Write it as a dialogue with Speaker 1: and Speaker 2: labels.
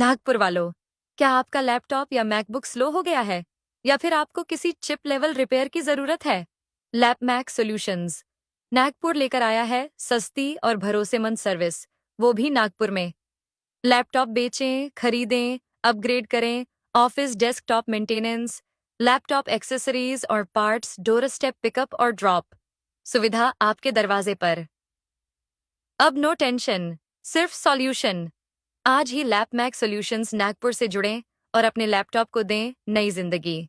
Speaker 1: नागपुर वालों, क्या आपका लैपटॉप या मैकबुक स्लो हो गया है या फिर आपको किसी चिप लेवल रिपेयर की जरूरत है? लैपमैक सॉल्यूशंस नागपुर लेकर आया है सस्ती और भरोसेमंद सर्विस, वो भी नागपुर में। लैपटॉप बेचें, खरीदें, अपग्रेड करें, office desktop maintenance, laptop accessories और पार्ट्स, डोर स्टेप पिकअप और ड्रॉप, सुविधा आपके दरवाजे पर। अब नो टेंशन, सिर्फ सॉल्यूशन। आज ही लैपमैक सॉल्यूशंस नागपुर से जुड़ें और अपने लैपटॉप को दें नई जिंदगी।